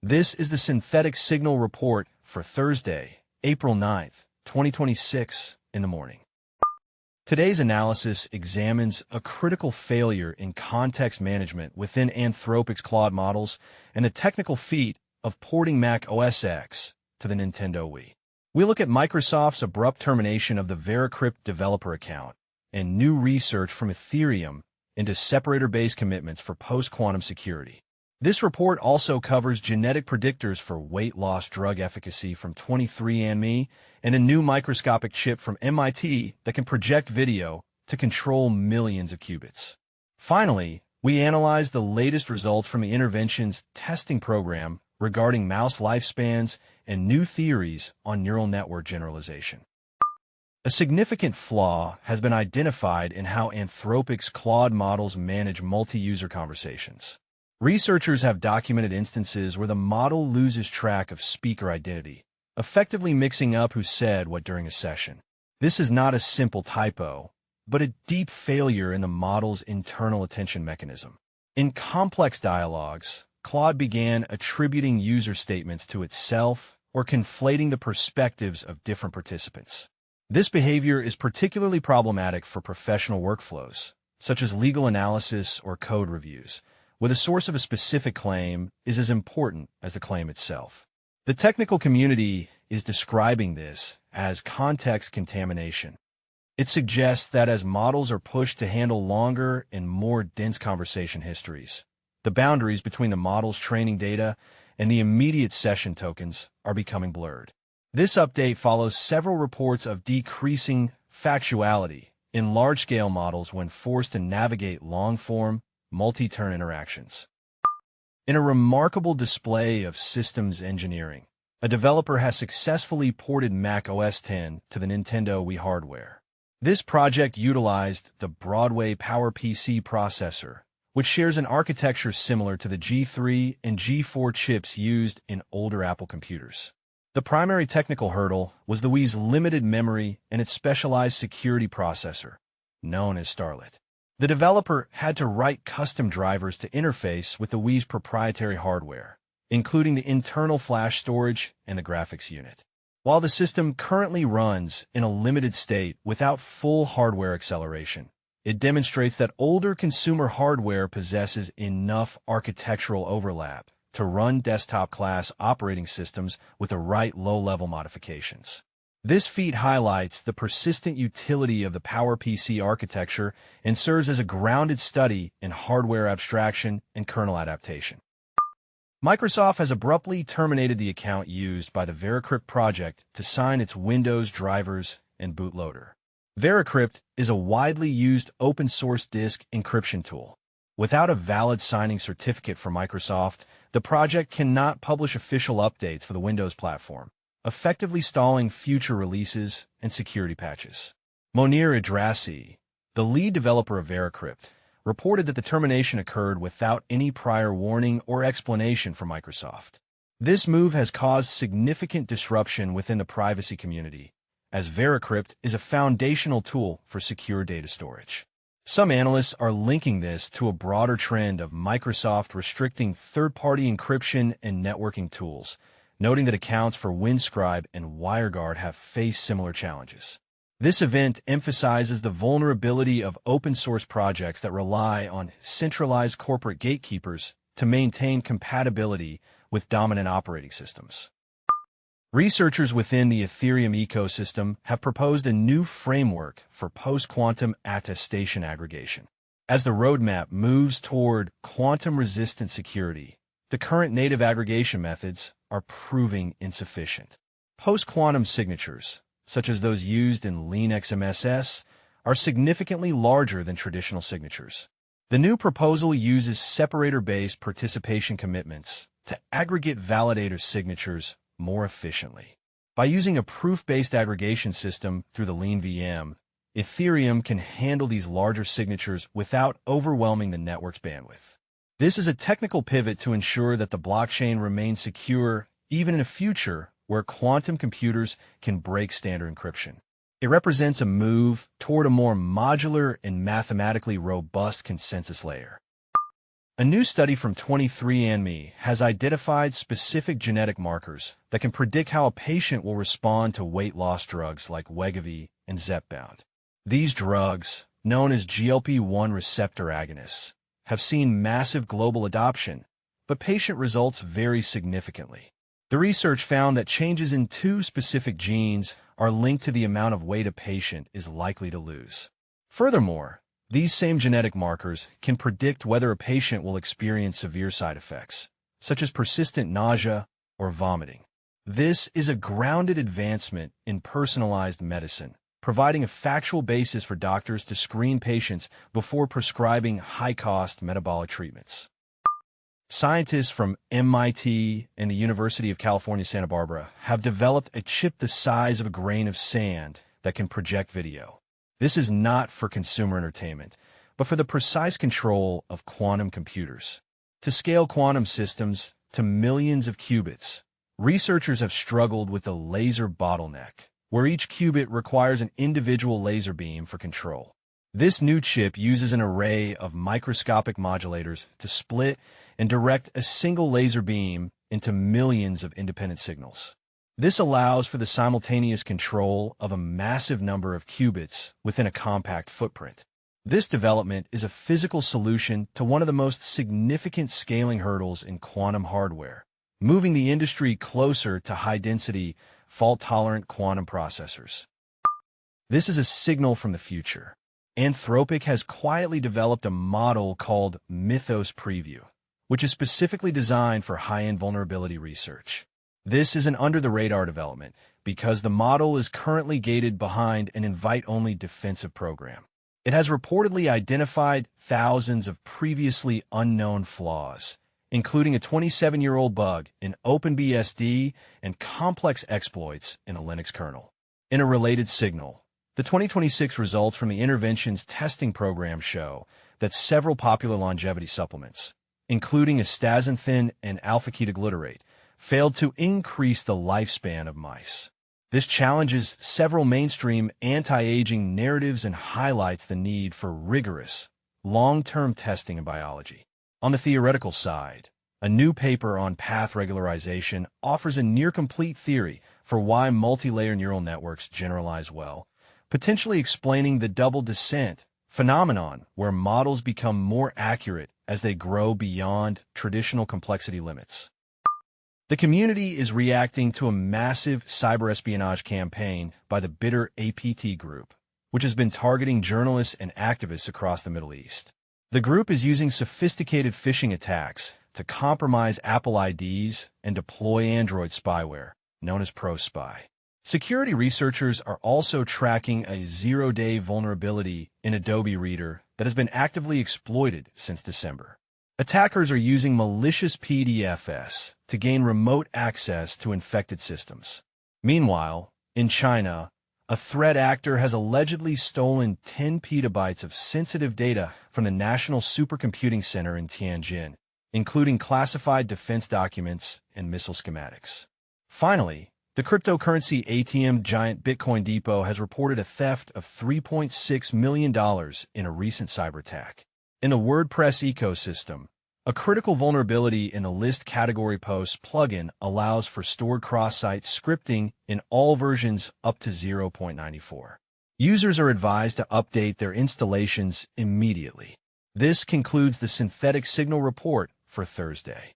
This is the Synthetic Signal Report for Thursday, April 9th, 2026 in the morning. Today's analysis examines a critical failure in context management within Anthropic's Claude models and the technical feat of porting Mac OS X to the Nintendo Wii. We look at Microsoft's abrupt termination of the VeraCrypt developer account and new research from Ethereum into separator-based commitments for post-quantum security. This report also covers genetic predictors for weight loss drug efficacy from 23andMe and a new microscopic chip from MIT that can project video to control millions of qubits. Finally, we analyze the latest results from the interventions testing program regarding mouse lifespans and new theories on neural network generalization. A significant flaw has been identified in how Anthropic's Claude models manage multi-user conversations. Researchers have documented instances where the model loses track of speaker identity, effectively mixing up who said what during a session. This is not a simple typo, but a deep failure in the model's internal attention mechanism. In complex dialogues, Claude began attributing user statements to itself or conflating the perspectives of different participants. This behavior is particularly problematic for professional workflows, such as legal analysis or code reviews, where the source of a specific claim is as important as the claim itself. The technical community is describing this as context contamination. It suggests that as models are pushed to handle longer and more dense conversation histories, the boundaries between the model's training data and the immediate session tokens are becoming blurred. This update follows several reports of decreasing factuality in large-scale models when forced to navigate long-form, multi-turn interactions. In a remarkable display of systems engineering, a developer has successfully ported Mac OS X to the Nintendo Wii hardware. This project utilized the Broadway PowerPC processor, which shares an architecture similar to the G3 and G4 chips used in older Apple computers. The primary technical hurdle was the Wii's limited memory and its specialized security processor, known as Starlet. The developer had to write custom drivers to interface with the Wii's proprietary hardware, including the internal flash storage and the graphics unit. While the system currently runs in a limited state without full hardware acceleration, it demonstrates that older consumer hardware possesses enough architectural overlap to run desktop-class operating systems with the right low-level modifications. This feat highlights the persistent utility of the PowerPC architecture and serves as a grounded study in hardware abstraction and kernel adaptation. Microsoft has abruptly terminated the account used by the VeraCrypt project to sign its Windows drivers and bootloader. VeraCrypt is a widely used open-source disk encryption tool. Without a valid signing certificate from Microsoft, the project cannot publish official updates for the Windows platform, effectively stalling future releases and security patches. Monir Idrasi, the lead developer of VeraCrypt, reported that the termination occurred without any prior warning or explanation from Microsoft. This move has caused significant disruption within the privacy community, as VeraCrypt is a foundational tool for secure data storage. Some analysts are linking this to a broader trend of Microsoft restricting third-party encryption and networking tools, noting that accounts for Windscribe and WireGuard have faced similar challenges. This event emphasizes the vulnerability of open-source projects that rely on centralized corporate gatekeepers to maintain compatibility with dominant operating systems. Researchers within the Ethereum ecosystem have proposed a new framework for post-quantum attestation aggregation. As the roadmap moves toward quantum-resistant security, the current native aggregation methods are proving insufficient. Post-quantum signatures, such as those used in LeanXMSS, are significantly larger than traditional signatures. The new proposal uses separator-based participation commitments to aggregate validator signatures more efficiently. By using a proof-based aggregation system through the Lean VM, Ethereum can handle these larger signatures without overwhelming the network's bandwidth. This is a technical pivot to ensure that the blockchain remains secure even in a future where quantum computers can break standard encryption. It represents a move toward a more modular and mathematically robust consensus layer. A new study from 23andMe has identified specific genetic markers that can predict how a patient will respond to weight loss drugs like Wegovy and Zepbound. These drugs, known as GLP-1 receptor agonists, have seen massive global adoption, but patient results vary significantly. The research found that changes in two specific genes are linked to the amount of weight a patient is likely to lose. Furthermore, these same genetic markers can predict whether a patient will experience severe side effects, such as persistent nausea or vomiting. This is a grounded advancement in personalized medicine, providing a factual basis for doctors to screen patients before prescribing high-cost metabolic treatments. Scientists from MIT and the University of California, Santa Barbara have developed a chip the size of a grain of sand that can project video. This is not for consumer entertainment, but for the precise control of quantum computers. To scale quantum systems to millions of qubits, researchers have struggled with the laser bottleneck, where each qubit requires an individual laser beam for control. This new chip uses an array of microscopic modulators to split and direct a single laser beam into millions of independent signals. This allows for the simultaneous control of a massive number of qubits within a compact footprint. This development is a physical solution to one of the most significant scaling hurdles in quantum hardware, moving the industry closer to high-density, fault-tolerant quantum processors. This is a signal from the future. Anthropic has quietly developed a model called Mythos Preview, which is specifically designed for high-end vulnerability research. This is an under-the-radar development because the model is currently gated behind an invite-only defensive program. It has reportedly identified thousands of previously unknown flaws, including a 27-year-old bug in OpenBSD and complex exploits in a Linux kernel. In a related signal, the 2026 results from the interventions testing program show that several popular longevity supplements, including astaxanthin and alpha-ketoglutarate, failed to increase the lifespan of mice. This challenges several mainstream anti-aging narratives and highlights the need for rigorous, long-term testing in biology. On the theoretical side, a new paper on path regularization offers a near-complete theory for why multi-layer neural networks generalize well, potentially explaining the double descent phenomenon where models become more accurate as they grow beyond traditional complexity limits. The community is reacting to a massive cyber espionage campaign by the Bitter APT group, which has been targeting journalists and activists across the Middle East. The group is using sophisticated phishing attacks to compromise Apple IDs and deploy Android spyware, known as ProSpy. Security researchers are also tracking a zero-day vulnerability in Adobe Reader that has been actively exploited since December. Attackers are using malicious PDFs to gain remote access to infected systems. Meanwhile, in China, a threat actor has allegedly stolen 10 petabytes of sensitive data from the National Supercomputing Center in Tianjin, including classified defense documents and missile schematics. Finally, the cryptocurrency ATM giant Bitcoin Depot has reported a theft of $3.6 million in a recent cyber attack. In the WordPress ecosystem, a critical vulnerability in the list category posts plugin allows for stored cross-site scripting in all versions up to 0.94. Users are advised to update their installations immediately. This concludes the synthetic signal report for Thursday.